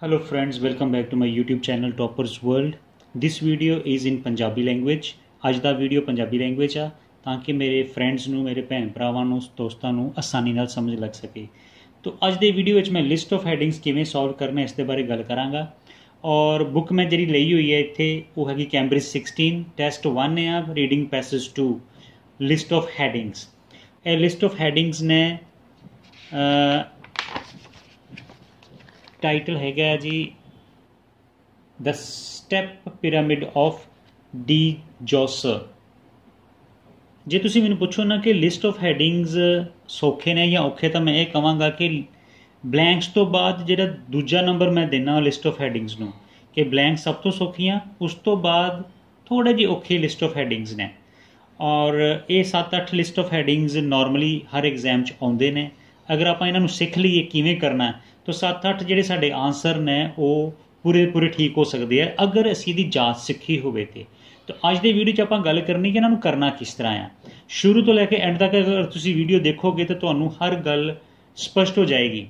Hello friends, welcome back to my YouTube channel Toppers World. This video is in Punjabi language. ਅੱਜ ਦਾ video Punjabi language ਆ ਤਾਂ ਕਿ ਮੇਰੇ friends ਨੂੰ ਮੇਰੇ ਭੈਣ ਭਰਾਵਾਂ ਨੂੰ ਦੋਸਤਾਂ ਨੂੰ ਆਸਾਨੀ ਨਾਲ ਸਮਝ ਲੱਗ ਸਕੇ। तो ਅੱਜ ਦੇ ਵੀਡੀਓ ਵਿੱਚ ਮੈਂ ਲਿਸਟ ਆਫ ਹੈਡਿੰਗਸ ਕਿਵੇਂ ਸੋਲਵ ਕਰਨਾ ਇਸ ਦੇ ਬਾਰੇ ਗੱਲ ਕਰਾਂਗਾ। ਔਰ ਬੁੱਕ ਮੈਂ ਜਿਹੜੀ ਲਈ ਹੋਈ ਹੈ ਇੱਥੇ ਉਹ ਹੈਗੀ ਕੈਂਬਰਿਜ 16 ਟੈਸਟ 1 ਹੈ reading passage 2 list of headings. ਇਹ ਲਿਸਟ ਆਫ ਹੈਡਿੰਗਸ ਨੇ टाइटल हैगा जी the step pyramid of Djoser. जे तुसी मैनूं पुछो ना कि लिस्ट ऑफ हैडिंग्स सौखे ने या औखे तो मैं ये कहांगा कि ब्लैंक्स तो बाद जिहड़ा दूजा नंबर मैं देना लिस्ट ऑफ हैडिंग्स नूं कि ब्लैंक सब तो सौखियां उस तो बाद थोड़े जी औखी लिस्ट ऑफ हैडिंग्स ने। और ये 7-8 list of headings normally her exam च आउंदे ने। अगर आप इन्हां नूं सिख लईए किवें करना तो 7-8 ਜਿਹੜੇ ਸਾਡੇ ਆਨਸਰ ਨੇ ਉਹ ਪੂਰੇ ਠੀਕ ਹੋ ਸਕਦੇ ਆ ਅਗਰ ਅਸੀਂ ਇਹਦੀ ਜਾਂਚ ਸਿੱਖੀ ਹੋਵੇ ਤੇ। ਤਾਂ ਅੱਜ ਦੇ ਵੀਡੀਓ 'ਚ ਆਪਾਂ ਗੱਲ ਕਰਨੀ ਕਿ ਇਹਨਾਂ ਨੂੰ ਕਰਨਾ ਕਿਸ ਤਰ੍ਹਾਂ ਆ। ਸ਼ੁਰੂ ਤੋਂ ਲੈ ਕੇ ਐਂਡ ਤੱਕ ਅਗਰ ਤੁਸੀਂ ਵੀਡੀਓ ਦੇਖੋਗੇ ਤਾਂ ਤੁਹਾਨੂੰ ਹਰ ਗੱਲ ਸਪਸ਼ਟ ਹੋ ਜਾਏਗੀ।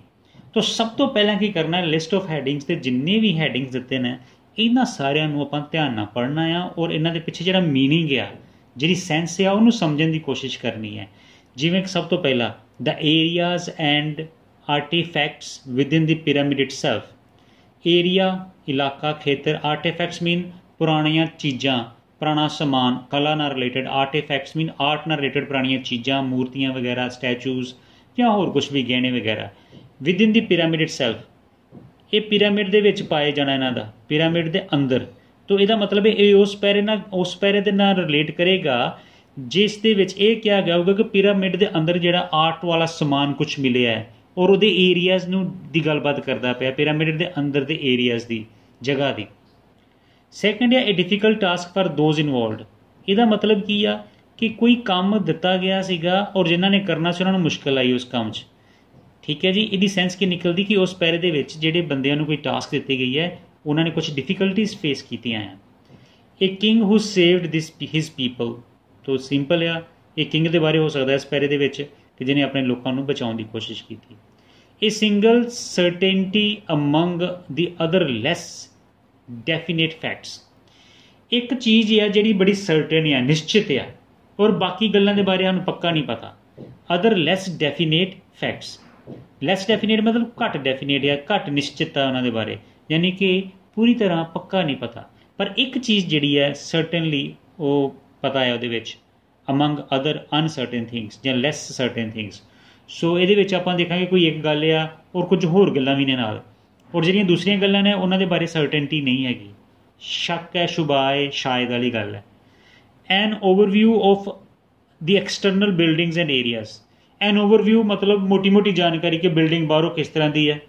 ਤਾਂ ਸਭ ਤੋਂ ਪਹਿਲਾਂ ਕੀ ਕਰਨਾ ਹੈ, ਲਿਸਟ ਆਫ ਹੈਡਿੰਗਸ ਤੇ ਜਿੰਨੇ ਵੀ ਹੈਡਿੰਗਸ ਦਿੱਤੇ ਨੇ ਇਹਨਾਂ ਸਾਰਿਆਂ ਨੂੰ ਆਪਾਂ ਧਿਆਨ ਨਾਲ ਪੜ੍ਹਨਾ ਆ ਔਰ ਇਹਨਾਂ ਦੇ ਪਿੱਛੇ ਜਿਹੜਾ ਮੀਨਿੰਗ ਆ ਜਿਹੜੀ ਸੈਂਸ ਆ ਉਹਨੂੰ ਸਮਝਣ ਦੀ ਕੋਸ਼ਿਸ਼ ਕਰਨੀ ਹੈ। ਜਿਵੇਂ ਕਿ ਸਭ ਤੋਂ ਪਹਿਲਾਂ the areas and artifacts within the pyramid itself. Area इलाका खेतर, आर्टिफैक्ट्स मीन पुरानियां चीज़ां पुराना समान कला नाल रिलेटेड, आर्टिफैक्ट्स मीन आर्ट नाल रिलेटेड पुरानियां चीज़ां मूर्तियां वगैरह स्टैचूज या होर कुछ भी गहने वगैरह with in the pyramid itself. ये पिरामिड दे विच पाए जाना इन्हां दा पिरामिड दे अंदर। तो इहदा मतलब है उस पैरे दे नाल रिलेट करेगा जिस दे विच ये कहा गया होगा कि पिरामिड दे अंदर जिहड़ा आर्ट वाला समान कुछ मिलिया है और ਉਹਦੇ ਏਰੀਆਜ਼ ਨੂੰ ਦੀ ਗੱਲਬਾਤ ਕਰਦਾ ਪਿਆ ਪਿਰਾਮਿਡ ਦੇ ਅੰਦਰ ਦੇ ਏਰੀਆਜ਼ ਦੀ ਜਗ੍ਹਾ ਦੀ। ਸੈਕੰਡ ਹੈ ਇਹ difficult task for those involved. ਇਹਦਾ ਮਤਲਬ ਕੀ ਆ ਕਿ ਕੋਈ ਕੰਮ ਦਿੱਤਾ ਗਿਆ ਸੀਗਾ ਔਰ ਜਿਨ੍ਹਾਂ ਨੇ ਕਰਨਾ ਸੀ ਉਹਨਾਂ ਨੂੰ ਮੁਸ਼ਕਿਲ ਆਈ ਉਸ ਕੰਮ 'ਚ। ਠੀਕ ਹੈ ਜੀ, ਇਹਦੀ ਸੈਂਸ ਕੀ ਨਿਕਲਦੀ ਕਿ ਉਸ ਪੈਰੇ ਦੇ ਵਿੱਚ ਜਿਹੜੇ ਬੰਦਿਆਂ ਨੂੰ ਕੋਈ ਟਾਸਕ ਦਿੱਤੀ ਗਈ ਹੈ ਉਹਨਾਂ ਨੇ ਕੁਝ ਡਿਫਿਕਲਟੀਜ਼ ਫੇਸ ਕੀਤੀਆਂ ਆ। ਇਹ ਕਿੰਗ ਹੂ ਸੇਵਡ ਹਿਸ ਪੀਪਲ। ਤੋਂ ਸਿੰਪਲ ਆ ਇਹ ਕਿੰਗ ਦੇ ਬਾਰੇ ਹੋ ਸਕਦਾ ਇਸ ਪੈਰੇ ਦੇ ਵਿੱਚ ਕਿ ਜਿਹਨੇ ਆਪਣੇ ਲੋਕਾਂ ਨੂੰ ਬਚਾਉਣ ਦੀ ਕੋਸ਼ਿਸ਼ ਕੀਤੀ। ਇਹ single certainty among the other less definite facts. ਇੱਕ ਚੀਜ਼ ਆ ਜਿਹੜੀ ਬੜੀ ਸਰਟਨ ਆ ਨਿਸ਼ਚਿਤ ਆ ਔਰ ਬਾਕੀ ਗੱਲਾਂ ਦੇ ਬਾਰੇ ਸਾਨੂੰ ਪੱਕਾ ਨਹੀਂ ਪਤਾ। Other less definite facts. ਲੈਸ ਡੈਫੀਨੇਟ ਮਤਲਬ ਘੱਟ ਡੈਫੀਨੇਟ ਆ, ਘੱਟ ਨਿਸ਼ਚਿਤ ਆ ਉਹਨਾਂ ਦੇ ਬਾਰੇ, ਯਾਨੀ ਕਿ ਪੂਰੀ ਤਰ੍ਹਾਂ ਪੱਕਾ ਨਹੀਂ ਪਤਾ। ਪਰ ਇੱਕ ਚੀਜ਼ ਜਿਹੜੀ ਹੈ ਸਰਟਨਲੀ ਉਹ ਪਤਾ ਹੈ ਉਹਦੇ ਵਿੱਚ ਅਮੰਗ ਅਦਰ ਅਨਸਰਟਨ ਥਿੰਗਸ ਜਾਂ ਲੈਸ ਸਰਟਨ ਥਿੰਗਸ। ਸੋ ਇਹਦੇ ਵਿੱਚ ਆਪਾਂ ਦੇਖਾਂਗੇ ਕੋਈ ਇੱਕ ਗੱਲ ਆ ਔਰ ਕੁਝ ਹੋਰ ਗੱਲਾਂ ਵੀ ਨੇ ਨਾਲ, ਔਰ ਜਿਹੜੀਆਂ ਦੂਸਰੀਆਂ ਗੱਲਾਂ ਨੇ ਉਹਨਾਂ ਦੇ ਬਾਰੇ ਸਰਟਨਟੀ ਨਹੀਂ ਹੈਗੀ, ਸ਼ੱਕ ਹੈ, ਸ਼ੁਬਾ ਹੈ, ਸ਼ਾਇਦ ਵਾਲੀ ਗੱਲ ਹੈ। An overview of the external buildings and areas. An overview ਮਤਲਬ ਮੋਟੀ ਜਾਣਕਾਰੀ ਕਿ ਬਿਲਡਿੰਗ ਬਾਹਰੋਂ ਕਿਸ ਤਰ੍ਹਾਂ ਦੀ ਹੈ,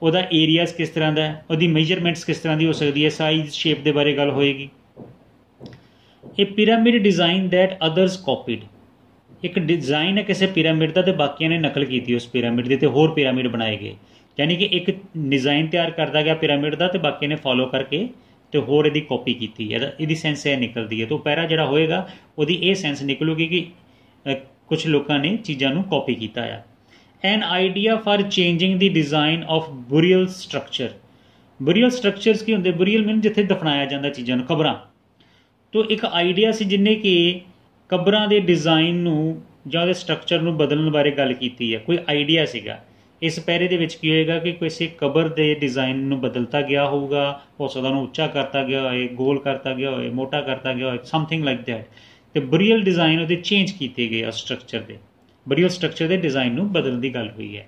ਉਹਦਾ ਏਰੀਆਜ਼ ਕਿਸ ਤਰ੍ਹਾਂ ਦਾ ਹੈ, ਉਹਦੀ ਮੇਜਰਮੈਂਟਸ ਕਿਸ ਤਰ੍ਹਾਂ ਦੀ ਹੋ ਸਕਦੀ ਹੈ, ਸਾਈਜ਼ ਸ਼ੇਪ ਦੇ ਬਾਰੇ ਗੱਲ ਹੋਏਗੀ। ਇਹ ਪਿਰਾਮਿਡ ਡਿਜ਼ਾਈਨ ਦੈਟ ਅਦਰਸ ਕਾਪੀਡ। ਇੱਕ ਡਿਜ਼ਾਈਨ ਹੈ ਕਿਸੇ ਪਿਰਾਮਿਡ ਦਾ ਅਤੇ ਬਾਕੀਆਂ ਨੇ ਨਕਲ ਕੀਤੀ ਉਸ ਪਿਰਾਮਿਡ ਦੀ ਅਤੇ ਹੋਰ ਪਿਰਾਮਿਡ ਬਣਾਏ ਗਏ। ਯਾਨੀ ਕਿ ਇੱਕ ਡਿਜ਼ਾਈਨ ਤਿਆਰ ਕਰਦਾ ਗਿਆ ਪਿਰਾਮਿਡ ਦਾ ਅਤੇ ਬਾਕੀ ਨੇ ਫੋਲੋ ਕਰਕੇ ਅਤੇ ਹੋਰ ਇਹਦੀ ਕਾਪੀ ਕੀਤੀ। ਇਹਦੀ ਸੈਂਸ ਇਹ ਨਿਕਲਦੀ ਹੈ। ਤਾਂ ਪੈਰਾ ਜਿਹੜਾ ਹੋਏਗਾ ਉਹਦੀ ਇਹ ਸੈਂਸ ਨਿਕਲੂਗੀ ਕਿ ਕੁਛ ਲੋਕਾਂ ਨੇ ਚੀਜ਼ਾਂ ਨੂੰ ਕਾਪੀ ਕੀਤਾ ਆ। ਐਨ idea for changing the design of ਬੁਰੀਅਲ structure. ਬੁਰੀਅਲ structures ਕੀ ਹੁੰਦੇ? ਬੁਰੀਅਲ ਮੀਨ ਜਿੱਥੇ ਦਫਨਾਇਆ ਜਾਂਦਾ ਚੀਜ਼ਾਂ ਨੂੰ, ਕਬਰਾਂ। तो एक आइडिया ਸੀ ਜਿਹਨੇ ਕਿ ਕਬਰਾਂ ਦੇ ਡਿਜ਼ਾਈਨ ਨੂੰ ਜਾਂ ਉਹਦੇ ਸਟਰਕਚਰ ਨੂੰ ਬਦਲਣ ਬਾਰੇ ਗੱਲ ਕੀਤੀ ਹੈ। ਕੋਈ ਆਈਡੀਆ ਸੀਗਾ। ਇਸ ਪੈਰੇ ਦੇ ਵਿੱਚ ਕੀ ਹੋਏਗਾ ਕਿ ਕਿਸੇ ਕਬਰ ਦੇ ਡਿਜ਼ਾਈਨ ਨੂੰ ਬਦਲਤਾ ਗਿਆ ਹੋਊਗਾ, ਹੋ ਸਕਦਾ ਉਹਨੂੰ ਉੱਚਾ ਕਰਤਾ ਗਿਆ ਹੋਏ, ਗੋਲ ਕਰਤਾ ਗਿਆ ਹੋਏ, ਮੋਟਾ ਕਰਤਾ ਗਿਆ ਹੋਏ, ਸਮਥਿੰਗ ਲਾਈਕ ਦੈਟ। ਅਤੇ ਬਰੀਅਲ ਡਿਜ਼ਾਈਨ ਉਹਦੇ ਚੇਂਜ ਕੀਤੇ ਗਏ ਉਸ ਸਟਰਕਚਰ ਦੇ, ਬਰੀਅਲ ਸਟਰਕਚਰ ਦੇ ਡਿਜ਼ਾਈਨ ਨੂੰ ਬਦਲਣ ਦੀ ਗੱਲ ਹੋਈ ਹੈ।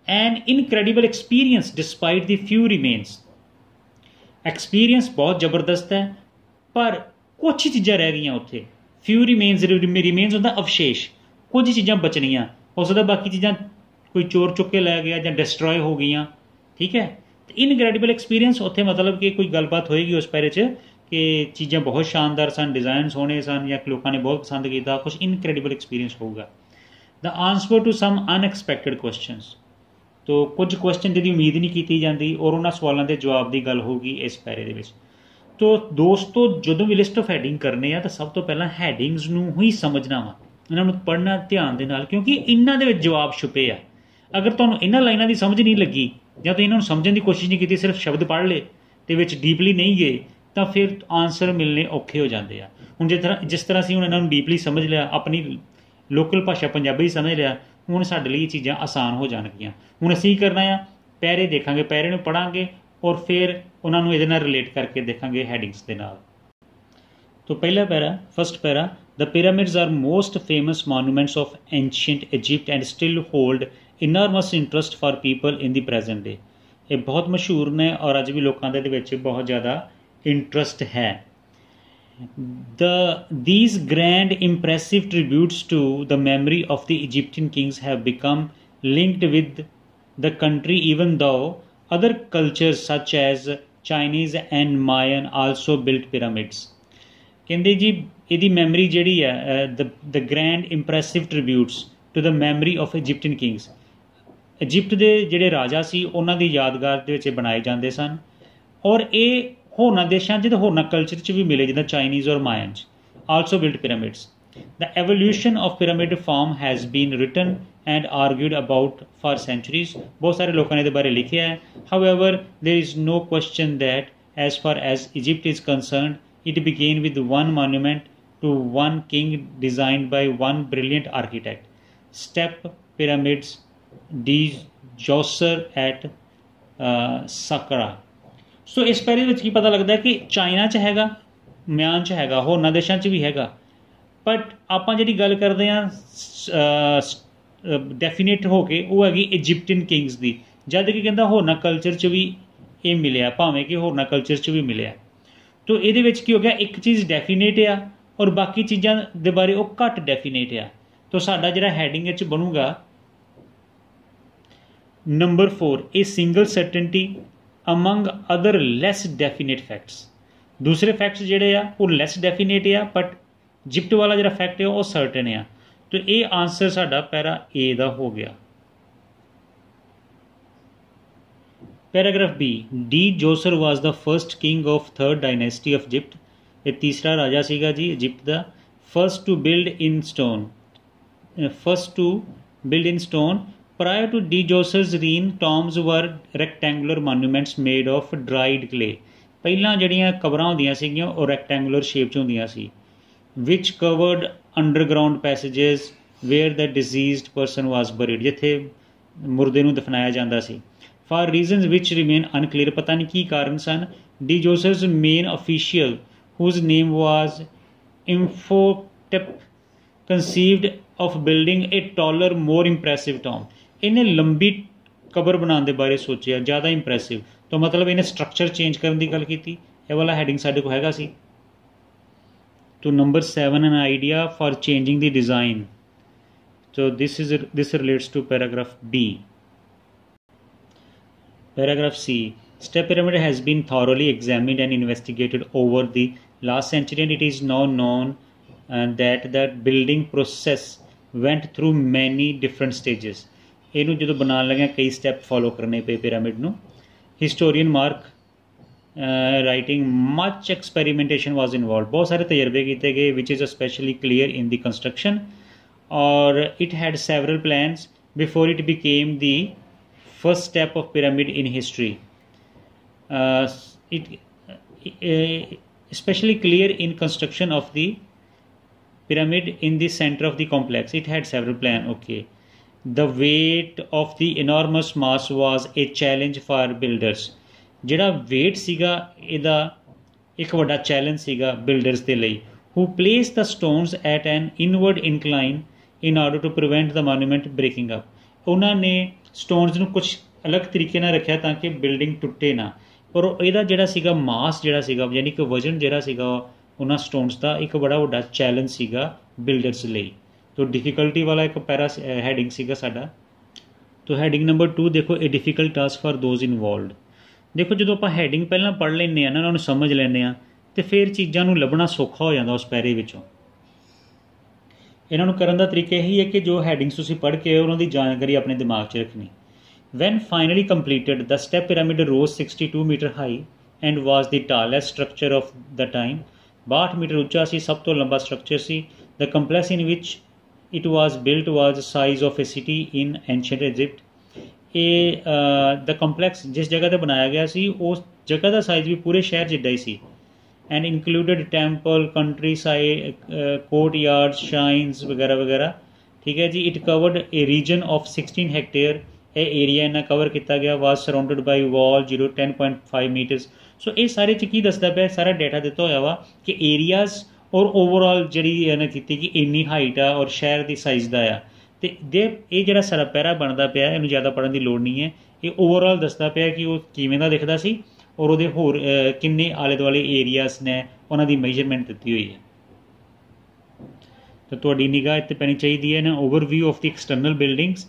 ਐਨ ਇਨਕ੍ਰੈਡੀਬਲ ਐਕਸਪੀਰੀਅੰਸ ਡਿਸਪਾਈਟ ਦੀ ਫਿਊ ਰਿਮੇਨਸ। ਐਕਸਪੀਰੀਅੰਸ ਬਹੁਤ ਜ਼ਬਰਦਸਤ ਹੈ ਪਰ ਕੁਛ ਚੀਜ਼ਾਂ ਰਹਿ ਗਈਆਂ ਉੱਥੇ। ਫਿਊ ਰਿਮੇਨਸ ਹੁੰਦਾ ਅਵਸ਼ੇਸ਼, ਕੁਝ ਚੀਜ਼ਾਂ ਬਚਣੀਆਂ, ਹੋ ਸਕਦਾ ਬਾਕੀ ਚੀਜ਼ਾਂ ਕੋਈ ਚੋਰ ਚੁੱਕ ਕੇ ਲੈ ਗਿਆ ਜਾਂ ਡਿਸਟਰੋਏ ਹੋ ਗਈਆਂ। ਠੀਕ ਹੈ, ਅਤੇ ਇਨਕ੍ਰੈਡੀਬਲ ਐਕਸਪੀਰੀਅੰਸ ਉੱਥੇ ਮਤਲਬ ਕਿ ਕੋਈ ਗੱਲਬਾਤ ਹੋਏਗੀ ਉਸ ਪੈਰੇ 'ਚ ਕਿ ਚੀਜ਼ਾਂ ਬਹੁਤ ਸ਼ਾਨਦਾਰ ਸਨ, ਡਿਜ਼ਾਈਨ ਸੋਹਣੇ ਸਨ ਜਾਂ ਲੋਕਾਂ ਨੇ ਬਹੁਤ ਪਸੰਦ ਕੀਤਾ, ਕੁਛ ਇਨਕ੍ਰੈਡੀਬਲ ਐਕਸਪੀਰੀਅੰਸ ਹੋਊਗਾ। The answer to some unexpected questions. ਤੋ ਕੁਝ ਕੁਐਸਚਨ ਜਿਹਦੀ ਉਮੀਦ ਨਹੀਂ ਕੀਤੀ ਜਾਂਦੀ ਔਰ ਉਹਨਾਂ ਸਵਾਲਾਂ ਦੇ ਜਵਾਬ ਦੀ ਗੱਲ ਹੋਊਗੀ ਇਸ ਪੈਰੇ ਦੇ ਵਿੱਚ। ਤੋ ਦੋਸਤੋ ਜਦੋਂ ਵੀ ਲਿਸਟ ਆਫ ਹੈਡਿੰਗ ਕਰਨੇ ਆ ਤਾਂ ਸਭ ਤੋਂ ਪਹਿਲਾਂ ਹੈਡਿੰਗਸ ਨੂੰ ਹੀ ਸਮਝਣਾ ਵਾ, ਇਹਨਾਂ ਨੂੰ ਪੜ੍ਹਨਾ ਧਿਆਨ ਦੇ ਨਾਲ ਕਿਉਂਕਿ ਇਹਨਾਂ ਦੇ ਵਿੱਚ ਜਵਾਬ ਛੁਪੇ ਆ। ਅਗਰ ਤੁਹਾਨੂੰ ਇਹਨਾਂ ਲਾਈਨਾਂ ਦੀ ਸਮਝ ਨਹੀਂ ਲੱਗੀ ਜਾਂ ਤੁਸੀਂ ਇਹਨਾਂ ਨੂੰ ਸਮਝਣ ਦੀ ਕੋਸ਼ਿਸ਼ ਨਹੀਂ ਕੀਤੀ, ਸਿਰਫ ਸ਼ਬਦ ਪੜ੍ਹ ਲਏ ਅਤੇ ਵਿੱਚ ਡੀਪਲੀ ਨਹੀਂ ਗਏ, ਤਾਂ ਫਿਰ ਆਨਸਰ ਮਿਲਣੇ ਔਖੇ ਹੋ ਜਾਂਦੇ ਆ। ਹੁਣ ਜਿਸ ਤਰ੍ਹਾਂ ਅਸੀਂ ਹੁਣ ਇਹਨਾਂ ਨੂੰ ਡੀਪਲੀ ਸਮਝ ਲਿਆ, ਆਪਣੀ ਲੋਕਲ ਭਾਸ਼ਾ ਪੰਜਾਬੀ ਸਮਝ ਲਿਆ, ਹੁਣ ਸਾਡੇ ਲਈ ਇਹ ਚੀਜ਼ਾਂ ਆਸਾਨ ਹੋ ਜਾਣਗੀਆਂ। ਹੁਣ ਅਸੀਂ ਕੀ ਕਰਨਾ ਆ, ਪੈਰੇ ਦੇਖਾਂਗੇ, ਪੈਰੇ ਨੂੰ ਪੜ੍ਹਾਂਗੇ ਔਰ ਫਿਰ ਉਹਨਾਂ ਨੂੰ ਇਹਦੇ ਨਾਲ ਰਿਲੇਟ ਕਰਕੇ ਦੇਖਾਂਗੇ ਹੈਡਿੰਗਸ ਦੇ ਨਾਲ। तो पहला para, first para, the pyramids are most famous monuments of ancient Egypt and still hold enormous interest for people in the present day. ये बहुत मशहूर ने और अज भी लोगों के बहुत ज़्यादा इंटरस्ट है। These grand impressive tributes to the memory of the Egyptian kings have become linked with the country, even though other cultures such as Chinese and Mayan also built pyramids। ਕਹਿੰਦੇ ਜੀ ਇਹਦੀ ਮੈਮਰੀ ਜਿਹੜੀ ਹੈ, the grand impressive tributes to the memory of Egyptian kings, Egypt ਦੇ ਜਿਹੜੇ ਰਾਜਾ ਸੀ ਉਹਨਾਂ ਦੀ ਯਾਦਗਾਰ ਦੇ ਵਿੱਚ ਬਣਾਏ ਜਾਂਦੇ ਸਨ। ਔਰ ਇਹ ਹੋਰਨਾਂ ਦੇਸ਼ਾਂ 'ਚ ਅਤੇ ਹੋਰਨਾਂ ਕਲਚਰ 'ਚ ਵੀ ਮਿਲੇ, ਜਿੱਦਾਂ ਚਾਈਨੀਜ਼ ਔਰ ਮਾਇਨ 'ਚ also built pyramids. The evolution of pyramid form has been written and argued about for centuries. ਬਹੁਤ ਸਾਰੇ ਲੋਕਾਂ ਨੇ ਇਹਦੇ ਬਾਰੇ ਲਿਖਿਆ ਹੈ। However there is no question that as far as Egypt is concerned, it began with one monument to one king designed by one brilliant architect, step pyramids de Djoser at Saqqara। ਸੋ ਇਸ ਪੈਰੇ ਵਿੱਚ ਕੀ ਪਤਾ ਲੱਗਦਾ ਕਿ China 'ਚ ਹੈਗਾ, ਮਿਆਨ 'ਚ ਹੈਗਾ, ਹੋਰਨਾਂ ਦੇਸ਼ਾਂ 'ਚ ਵੀ ਹੈਗਾ, ਬਟ ਆਪਾਂ ਜਿਹੜੀ ਗੱਲ ਕਰਦੇ ਹਾਂ ਡੈਫੀਨੇਟ ਹੋ ਕੇ ਉਹ ਹੈਗੀ ਇਜਿਪਟੀਅਨ ਕਿੰਗਸ ਦੀ, ਜਦ ਕਿ ਕਹਿੰਦਾ ਹੋਰਨਾਂ ਕਲਚਰ 'ਚ ਵੀ ਇਹ ਮਿਲਿਆ, ਭਾਵੇਂ ਕਿ ਹੋਰਨਾਂ ਕਲਚਰ 'ਚ ਵੀ ਮਿਲਿਆ। तो ਇਹਦੇ ਵਿੱਚ ਕੀ ਹੋ ਗਿਆ, ਇੱਕ ਚੀਜ਼ ਡੈਫੀਨੇਟ ਆ ਔਰ ਬਾਕੀ ਚੀਜ਼ਾਂ ਦੇ ਬਾਰੇ ਉਹ ਘੱਟ ਡੈਫੀਨੇਟ ਆ। ਤਾਂ ਸਾਡਾ ਜਿਹੜਾ ਹੈਡਿੰਗ ਵਿੱਚ ਬਣੂਗਾ ਨੰਬਰ 4, ए single ਸਰਟਨਟੀ among other less definite facts. ਦੂਸਰੇ ਫੈਕਟਸ ਜਿਹੜੇ ਆ ਉਹ ਲੈਸ ਡੈਫੀਨੇਟ ਆ, ਬਟ ਇਜਿਪਟ ਵਾਲਾ ਜਿਹੜਾ ਫੈਕਟ ਹੈ ਉਹ ਸਰਟਨ ਆ। ਤਾਂ ਇਹ ਆਨਸਰ ਸਾਡਾ ਪੈਰਾ ਏ ਦਾ ਹੋ ਗਿਆ। Paragraph B, Djoser was the first king of third dynasty of Egypt. ये तीसरा राजा सीगा जी इजिप्ट का। First to build in stone prior to Djoser's reign tombs were rectangular monuments made of dried clay। ਪਹਿਲਾਂ ਜਿਹੜੀਆਂ ਕਬਰਾਂ ਹੁੰਦੀਆਂ ਸੀਗੀਆਂ ਉਹ ਰੈਕਟੈਂਗੂਲਰ ਸ਼ੇਪ 'ਚ ਹੁੰਦੀਆਂ ਸੀ, which covered underground passages where the deceased person was buried, ਜਿੱਥੇ ਮੁਰਦੇ ਨੂੰ ਦਫਨਾਇਆ ਜਾਂਦਾ ਸੀ। For reasons which remain unclear, पता नहीं की कारण सन, D जोसर's main official, whose name was Imhotep, conceived of building a taller, more impressive tomb। इन्हें लंबी कबर बनाने के बारे सोचा, ज़्यादा इंप्रैसिव, तो मतलब इन्हें स्ट्रक्चर चेंज करने की गल की। यह वाला हैडिंग साढ़े को हैगा सी। तो number 7, an idea for changing the design। So this relates to paragraph B। Paragraph C, step pyramid has been thoroughly examined and investigated over the last century, and it is now known that the building process went through many different stages। ਇਹਨੂੰ ਜਦੋਂ ਬਣਾਉਣ ਲੱਗਿਆ ਕਈ step follow ਕਰਨੇ ਪਏ pyramid ਨੂੰ। Historian mark writing much ਐਕਸਪੈਰੀਮੈਂਟੇਸ਼ਨ ਵਾਜ਼ involved. ਬਹੁਤ ਸਾਰੇ ਤਜਰਬੇ ਕੀਤੇ ਗਏ, ਵਿਚ is specially clear in the construction, ਔਰ it head several plans before it became the first step of pyramid in history। Especially clear in construction of the pyramid in the center of the complex, it had several plans। Okay, the weight of the enormous mass was a challenge for builders। ਜਿਹੜਾ weight ਸੀਗਾ ਇਹਦਾ ਇੱਕ ਵੱਡਾ challenge ਸੀਗਾ builders ਦੇ ਲਈ, who placed the stones at an inward incline in order to prevent the monument breaking up। ਉਹਨਾਂ ਨੇ ਸਟੋਨਸ ਨੂੰ ਕੁਛ ਅਲੱਗ ਤਰੀਕੇ ਨਾਲ ਰੱਖਿਆ ਤਾਂ ਕਿ ਬਿਲਡਿੰਗ ਟੁੱਟੇ ਨਾ, ਪਰ ਇਹਦਾ ਜਿਹੜਾ ਸੀਗਾ ਮਾਸ ਜਿਹੜਾ ਸੀਗਾ, ਯਾਨੀ ਕਿ ਵਜ਼ਨ ਜਿਹੜਾ ਸੀਗਾ ਉਹਨਾਂ ਸਟੋਨਸ ਦਾ ਇੱਕ ਬੜਾ ਵੱਡਾ ਚੈਲੰਜ ਸੀਗਾ ਬਿਲਡਰਸ ਲਈ। ਤੋ ਡਿਫੀਕਲਟੀ ਵਾਲਾ ਇੱਕ ਪੈਰਾ ਹੈਡਿੰਗ ਸੀਗਾ ਸਾਡਾ। ਤੋ ਹੈਡਿੰਗ ਨੰਬਰ 2 ਦੇਖੋ, ਇਹ difficult task for those involved. ਦੇਖੋ ਜਦੋਂ ਆਪਾਂ ਹੈਡਿੰਗ ਪਹਿਲਾਂ ਪੜ੍ਹ ਲੈਂਦੇ ਹਾਂ ਨਾ, ਉਹਨਾਂ ਨੂੰ ਸਮਝ ਲੈਂਦੇ ਹਾਂ, ਅਤੇ ਫਿਰ ਚੀਜ਼ਾਂ ਨੂੰ ਲੱਭਣਾ ਸੌਖਾ ਹੋ ਜਾਂਦਾ ਉਸ ਪੈਰੇ ਵਿੱਚੋਂ। ਇਹਨਾਂ ਨੂੰ ਕਰਨ ਦਾ ਤਰੀਕਾ ਇਹੀ ਹੈ ਕਿ ਜੋ ਹੈਡਿੰਗਸ ਤੁਸੀਂ ਪੜ੍ਹ ਕੇ ਉਹਨਾਂ ਦੀ ਜਾਣਕਾਰੀ ਆਪਣੇ ਦਿਮਾਗ 'ਚ ਰੱਖਣੀ। When finally completed, the step pyramid rose 62 metre high and was the tallest structure of the time. 62 metre ਉੱਚਾ ਸੀ, ਸਭ ਤੋਂ ਲੰਬਾ ਸਟਰਕਚਰ ਸੀ। The complex in which it was built was size of a city in ancient Egypt. ਇਹ the complex ਜਿਸ ਜਗ੍ਹਾ 'ਤੇ ਬਣਾਇਆ ਗਿਆ ਸੀ ਉਸ ਜਗ੍ਹਾ ਦਾ ਸਾਈਜ਼ ਵੀ ਪੂਰੇ ਸ਼ਹਿਰ ਜਿੱਡਾ ਹੀ ਸੀ। And included temple, countryside, courtyard, shrines ਵਗੈਰਾ ਵਗੈਰਾ। ਠੀਕ ਹੈ ਜੀ। It covered a region of 16 hectare. ਇਹ ਏਰੀਆ ਇਹਨਾਂ ਕਵਰ ਕੀਤਾ ਗਿਆ। ਵਾਜ ਸਰਾਊਂਡਡ ਬਾਈ ਵਾਲ 10.5 ਮੀਟਰਸ। ਸੋ ਇਹ ਸਾਰੇ 'ਚ ਕੀ ਦੱਸਦਾ ਪਿਆ, ਸਾਰਾ ਡਾਟਾ ਦਿੱਤਾ ਹੋਇਆ ਵਾ ਕਿ ਏਰੀਆਜ਼ ਔਰ ਓਵਰਆਲ ਜਿਹੜੀ ਇਹਨੇ ਕੀਤੀ ਕਿ ਇੰਨੀ ਹਾਈਟ ਆ ਔਰ ਸ਼ਹਿਰ ਦੀ ਸਾਈਜ਼ ਦਾ ਆ। ਅਤੇ ਇਹ ਜਿਹੜਾ ਸਾਡਾ ਪੈਰਾ ਬਣਦਾ ਪਿਆ ਇਹਨੂੰ ਜ਼ਿਆਦਾ ਪੜ੍ਹਨ ਦੀ ਲੋੜ ਨਹੀਂ ਹੈ। ਇਹ ਓਵਰਆਲ ਦੱਸਦਾ ਪਿਆ ਕਿ ਉਹ ਕਿਵੇਂ ਦਾ ਦਿਖਦਾ ਸੀ ਔਰ ਉਹਦੇ ਹੋਰ ਕਿੰਨੇ ਆਲੇ ਦੁਆਲੇ ਏਰੀਆਜ਼ ਨੇ ਉਹਨਾਂ ਦੀ ਮੇਜਰਮੈਂਟ ਦਿੱਤੀ ਹੋਈ ਹੈ। ਤਾਂ ਤੁਹਾਡੀ ਨਿਗਾਹ ਇੱਥੇ ਪੈਣੀ ਚਾਹੀਦੀ ਹੈ ਨਾ, overview of the external buildings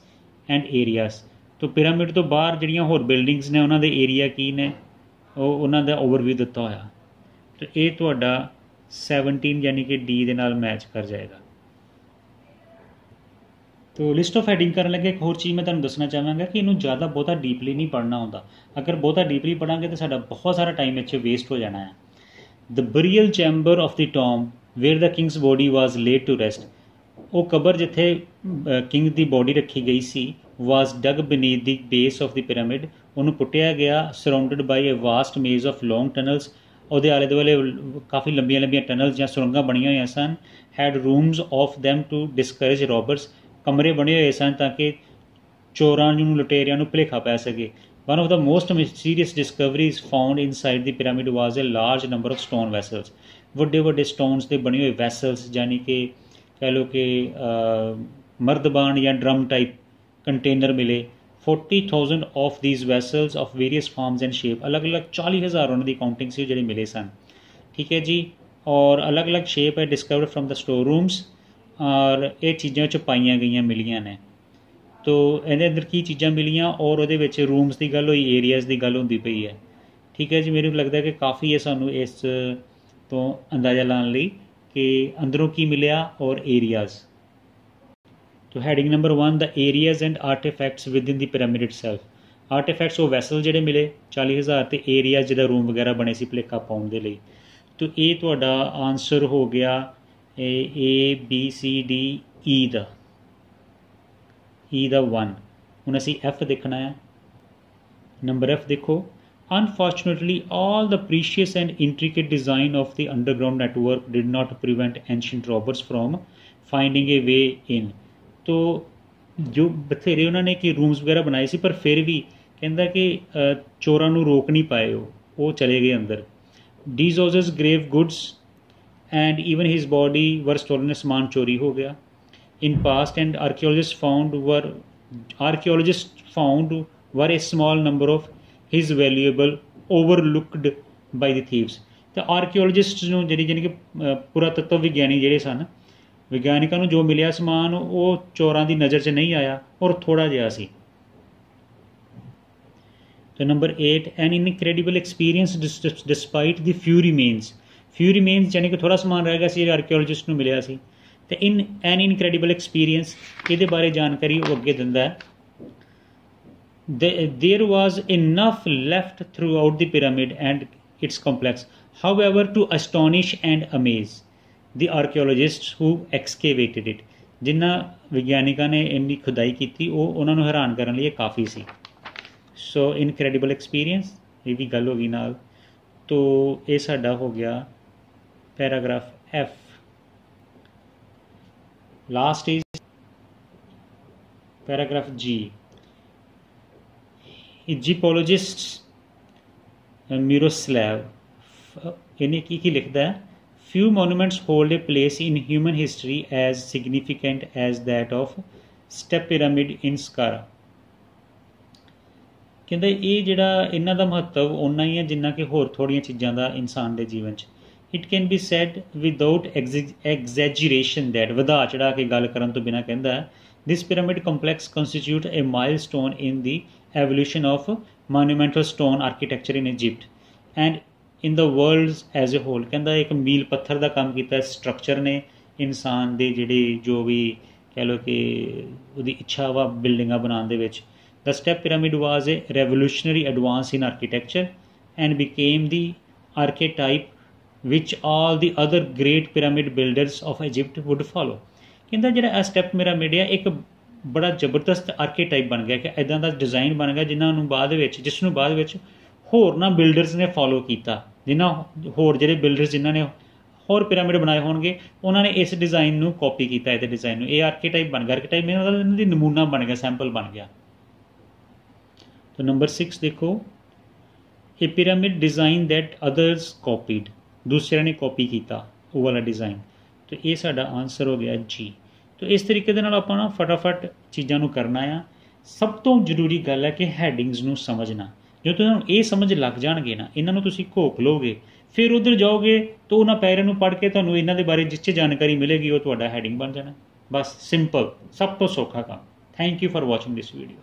and areas. ਤਾਂ ਪਿਰਾਮਿਡ ਤੋਂ ਬਾਹਰ ਜਿਹੜੀਆਂ ਹੋਰ ਬਿਲਡਿੰਗਸ ਨੇ ਉਹਨਾਂ ਦੇ ਏਰੀਆ ਕੀ ਨੇ ਉਹ ਉਹਨਾਂ ਦਾ ਓਵਰਵਿਊ ਦਿੱਤਾ ਹੋਇਆ। ਤਾਂ ਇਹ ਤੁਹਾਡਾ 17 ਯਾਨੀ ਕਿ ਡੀ ਦੇ ਨਾਲ ਮੈਚ ਕਰ ਜਾਏਗਾ। ਤੋ ਲਿਸਟ ਆਫ ਹੈਡਿੰਗ ਕਰਨ ਲੱਗੇ ਇੱਕ ਹੋਰ ਚੀਜ਼ ਮੈਂ ਤੁਹਾਨੂੰ ਦੱਸਣਾ ਚਾਹਾਂਗਾ ਕਿ ਇਹਨੂੰ ਜ਼ਿਆਦਾ ਬਹੁਤਾ ਡੀਪਲੀ ਨਹੀਂ ਪੜ੍ਹਨਾ ਹੁੰਦਾ। ਅਗਰ ਬਹੁਤਾ ਡੀਪਲੀ ਪੜ੍ਹਾਂਗੇ ਤਾਂ ਸਾਡਾ ਬਹੁਤ ਸਾਰਾ ਟਾਈਮ ਇੱਥੇ ਵੇਸਟ ਹੋ ਜਾਣਾ ਹੈ। The burial chamber of the tomb where the king's body was laid to rest. ਉਹ ਕਬਰ ਜਿੱਥੇ ਕਿੰਗ ਦੀ ਬੋਡੀ ਰੱਖੀ ਗਈ ਸੀ was dug beneath the base of the pyramid. ਉਹਨੂੰ ਪੁੱਟਿਆ ਗਿਆ surrounded by a vast maze of long tunnels. ਉਹਦੇ ਆਲੇ ਦੁਆਲੇ ਕਾਫੀ ਲੰਬੀਆਂ ਲੰਬੀਆਂ ਟਨਲਸ ਜਾਂ ਸੁਰੰਗਾਂ ਬਣੀਆਂ ਹੋਈਆਂ ਸਨ। Head rooms of them to discourage robbers. ਕਮਰੇ ਬਣੇ ਹੋਏ ਸਨ ਤਾਂ ਕਿ ਚੋਰਾਂ ਨੂੰ, ਲੁਟੇਰਿਆਂ ਨੂੰ ਭੁਲੇਖਾ ਪੈ ਸਕੇ। One of the most mysterious discoveries found inside the pyramid was a large number of stone vessels. ਵੱਡੇ ਵੱਡੇ ਸਟੋਨਸ ਦੇ ਬਣੇ ਹੋਏ ਵੈਸਲਸ ਯਾਨੀ ਕਿ ਕਹਿ ਲਓ ਕਿ ਮਰਦਬਾਨ ਜਾਂ ਡਰਮ ਟਾਈਪ ਕੰਟੇਨਰ ਮਿਲੇ। 40,000 of these vessels of various farms and shape. ਅਲੱਗ ਅਲੱਗ 40,000 ਉਹਨਾਂ ਦੀ ਕਾਊਂਟਿੰਗ ਸੀ ਜਿਹੜੇ ਮਿਲੇ ਸਨ। ਠੀਕ ਹੈ ਜੀ। ਔਰ ਅਲੱਗ ਅਲੱਗ ਸ਼ੇਪ ਹੈ discovered from the store rooms. ਔਰ ਇਹ ਚੀਜ਼ਾਂ 'ਚ ਪਾਈਆਂ ਗਈਆਂ ਮਿਲੀਆਂ ਨੇ। ਤੋ ਇਹਦੇ ਅੰਦਰ ਕੀ ਚੀਜ਼ਾਂ ਮਿਲੀਆਂ ਔਰ ਉਹਦੇ ਵਿੱਚ ਰੂਮਸ ਦੀ ਗੱਲ ਹੋਈ, ਏਰੀਆਜ਼ ਦੀ ਗੱਲ ਹੁੰਦੀ ਪਈ ਹੈ। ਠੀਕ ਹੈ ਜੀ। ਮੈਨੂੰ ਲੱਗਦਾ ਕਿ ਕਾਫੀ ਹੈ ਸਾਨੂੰ ਇਸ ਤੋਂ ਅੰਦਾਜ਼ਾ ਲਾਉਣ ਲਈ ਕਿ ਅੰਦਰੋਂ ਕੀ ਮਿਲਿਆ ਔਰ ਏਰੀਆਜ਼। ਤੋ heading number 1 the areas and artifacts within the pyramid itself. Artifacts ਉਹ ਵੈਸਲ ਜਿਹੜੇ ਮਿਲੇ 40,000 ਅਤੇ ਏਰੀਆਜ਼ ਜਿਹਦਾ ਰੂਮ ਵਗੈਰਾ ਬਣੇ ਸੀ ਭੁਲੇਖਾ ਪਾਉਣ ਦੇ ਲਈ। ਤੋ ਇਹ ਤੁਹਾਡਾ ਆਨਸਰ ਹੋ ਗਿਆ A B C D E ਦਾ 1। ਹੁਣ ਅਸੀਂ ਐਫ ਦੇਖਣਾ ਹੈ। ਨੰਬਰ ਐਫ ਦੇਖੋ। Unfortunately, all the precious and intricate design of the underground network did not prevent ancient robbers from finding a way in। तो ਜੋ ਬਥੇਰੇ ਉਹਨਾਂ ਨੇ ਕਿ ਰੂਮਸ ਵਗੈਰਾ ਬਣਾਏ ਸੀ ਪਰ ਫਿਰ ਵੀ ਕਹਿੰਦਾ ਕਿ ਚੋਰਾਂ ਨੂੰ ਰੋਕ ਨਹੀਂ ਪਾਏ ਉਹ ਚਲੇ ਗਏ ਅੰਦਰ। Djoser's grave goods and even his body were stolen. ਸਮਾਨ ਚੋਰੀ ਹੋ ਗਿਆ। In past and archaeologist found were a small number of his valuable overlooked by the thieves. ਅਤੇ ਆਰਕੀਓਲੋਜਿਸਟ ਨੂੰ ਜਾਣੀ ਕਿ ਪੁਰਾਤੱਤਵ ਵਿਗਿਆਨੀ ਜਿਹੜੇ ਸਨ, ਵਿਗਿਆਨਿਕਾਂ ਨੂੰ ਜੋ ਮਿਲਿਆ ਸਮਾਨ ਉਹ ਚੋਰਾਂ ਦੀ ਨਜ਼ਰ 'ਚ ਨਹੀਂ ਆਇਆ ਔਰ ਥੋੜ੍ਹਾ ਜਿਹਾ ਸੀ। ਅਤੇ ਨੰਬਰ 8 ਐਨ ਇਨਕ੍ਰੈਡੀਬਲ ਐਕਸਪੀਰੀਅੰਸ ਡਿਸਪਾਈਟ ਦੀ ਫਿਊ ਰੀਮੇਨਸ। ਫਿਊ ਰੀਮੇਨਸ ਯਾਨੀ ਕਿ ਥੋੜ੍ਹਾ ਸਮਾਨ ਰਹਿ ਗਿਆ ਸੀ ਜਿਹੜਾ ਆਰਕੀਓਲੋਜਿਸਟ ਨੂੰ ਮਿਲਿਆ ਸੀ। ਅਤੇ ਐਨ ਇਨਕ੍ਰੈਡੀਬਲ ਐਕਸਪੀਰੀਅੰਸ ਇਹਦੇ ਬਾਰੇ ਜਾਣਕਾਰੀ ਉਹ ਅੱਗੇ ਦਿੰਦਾ ਹੈ। There was enough left throughout the pyramid and its complex, however, to astonish and amaze the archaeologists who excavated it। ਜਿਨ੍ਹਾਂ ਵਿਗਿਆਨਿਕਾਂ ਨੇ ਇੰਨੀ ਖੁਦਾਈ ਕੀਤੀ ਉਹਨਾਂ ਨੂੰ ਹੈਰਾਨ ਕਰਨ ਲਈ ਇਹ ਕਾਫੀ ਸੀ। ਸੋ ਇਨਕ੍ਰੈਡੀਬਲ ਐਕਸਪੀਰੀਅੰਸ ਇਹ ਵੀ ਗੱਲ ਹੋ ਗਈ ਨਾਲ। ਤੋ ਇਹ ਸਾਡਾ ਹੋ ਗਿਆ paragraph F. Last is paragraph ਜੀ। Egyptologists Miroslav ਇਹਨੇ ਕੀ ਲਿਖਦਾ ਹੈ। few monuments hold a place in human history as significant as that of step pyramid in Saqqara। ਕਹਿੰਦਾ ਇਹ ਜਿਹੜਾ ਇਹਨਾਂ ਦਾ ਮਹੱਤਵ ਓਨਾ ਹੀ ਹੈ ਜਿੰਨਾ ਕਿ ਹੋਰ ਥੋੜ੍ਹੀਆਂ ਚੀਜ਼ਾਂ ਦਾ ਇਨਸਾਨ ਦੇ ਜੀਵਨ 'ਚ। It can be said without exaggeration that ਵਧਾ ਚੜ੍ਹਾ ਕੇ ਗੱਲ ਕਰਨ ਤੋਂ ਬਿਨਾਂ ਕਹਿੰਦਾ this pyramid complex constitute a milestone in the evolution of monumental stone architecture in Egypt and in the world as a whole। ਕਹਿੰਦਾ ਇੱਕ ਮੀਲ ਪੱਥਰ ਦਾ ਕੰਮ ਕੀਤਾ ਸਟਰਕਚਰ ਨੇ ਇਨਸਾਨ ਦੇ ਜਿਹੜੇ ਜੋ ਵੀ ਕਹਿ ਲਓ ਕਿ ਉਹਦੀ ਇੱਛਾ ਵਾ ਬਿਲਡਿੰਗਾਂ ਬਣਾਉਣ ਦੇ ਵਿੱਚ। The step pyramid was a revolutionary advance in architecture and became the archetype which all the other great pyramid builders of Egypt would follow। ਕਹਿੰਦਾ ਜਿਹੜਾ ਇਹ ਸਟੈਪ ਪਿਰਾਮਿਡ ਆ ਇੱਕ ਬੜਾ ਜ਼ਬਰਦਸਤ ਆਰਕੀਟਾਈਪ ਬਣ ਗਿਆ ਕਿ ਇੱਦਾਂ ਦਾ ਡਿਜ਼ਾਈਨ ਬਣ ਗਿਆ ਜਿਸ ਨੂੰ ਬਾਅਦ ਵਿੱਚ ਹੋਰਨਾਂ ਬਿਲਡਰਸ ਨੇ ਫੋਲੋ ਕੀਤਾ, ਹੋਰ ਜਿਹੜੇ ਬਿਲਡਰਸ ਜਿਨ੍ਹਾਂ ਨੇ ਹੋਰ ਪਿਰਾਮਿਡ ਬਣਾਏ ਹੋਣਗੇ ਉਹਨਾਂ ਨੇ ਇਸ ਡਿਜ਼ਾਈਨ ਨੂੰ ਕਾਪੀ ਕੀਤਾ, ਇਹਦੇ ਡਿਜ਼ਾਈਨ ਨੂੰ। ਇਹ ਆਰਕੀਟਾਈਪ ਬਣ ਗਿਆ, ਆਰਕੀਟਾਈਪ ਮੇਨ ਮਤਲਬ ਇਹਨਾਂ ਦੀ ਨਮੂਨਾ ਬਣ ਗਿਆ, ਸੈਂਪਲ ਬਣ ਗਿਆ। ਤਾਂ ਨੰਬਰ 6 ਦੇਖੋ, ਇਹ ਪਿਰਾਮਿਡ ਡਿਜ਼ਾਈਨ ਦੈਟ ਅਦਰਸ ਕਾਪੀਡ, ਦੂਸਰਿਆਂ ਨੇ ਕਾਪੀ ਕੀਤਾ ਉਹ ਵਾਲਾ ਡਿਜ਼ਾਈਨ। ਤਾਂ ਇਹ ਸਾਡਾ ਆਨਸਰ ਹੋ ਗਿਆ ਜੀ। ਤਾਂ ਇਸ ਤਰੀਕੇ ਦੇ ਨਾਲ ਆਪਾਂ ਨਾ ਫਟਾਫਟ ਚੀਜ਼ਾਂ ਨੂੰ ਕਰਨਾ ਆ। ਸਭ ਤੋਂ ਜ਼ਰੂਰੀ ਗੱਲ ਹੈ ਕਿ ਹੈਡਿੰਗਸ ਨੂੰ ਸਮਝਣਾ। ਜੋ ਤੁਹਾਨੂੰ ਇਹ ਸਮਝ ਲੱਗ ਜਾਣਗੇ ਨਾ, ਇਹਨਾਂ ਨੂੰ ਤੁਸੀਂ ਘੋਖ ਲਓਗੇ, ਫਿਰ ਉੱਧਰ ਜਾਓਗੇ ਤਾਂ ਉਹਨਾਂ ਪੈਰਿਆਂ ਨੂੰ ਪੜ੍ਹ ਕੇ ਤੁਹਾਨੂੰ ਇਹਨਾਂ ਦੇ ਬਾਰੇ ਜਿਸ 'ਚ ਜਾਣਕਾਰੀ ਮਿਲੇਗੀ ਉਹ ਤੁਹਾਡਾ ਹੈਡਿੰਗ ਬਣ ਜਾਣਾ। ਬਸ ਸਿੰਪਲ, ਸਭ ਤੋਂ ਸੌਖਾ ਕੰਮ। Thank you for watching this video.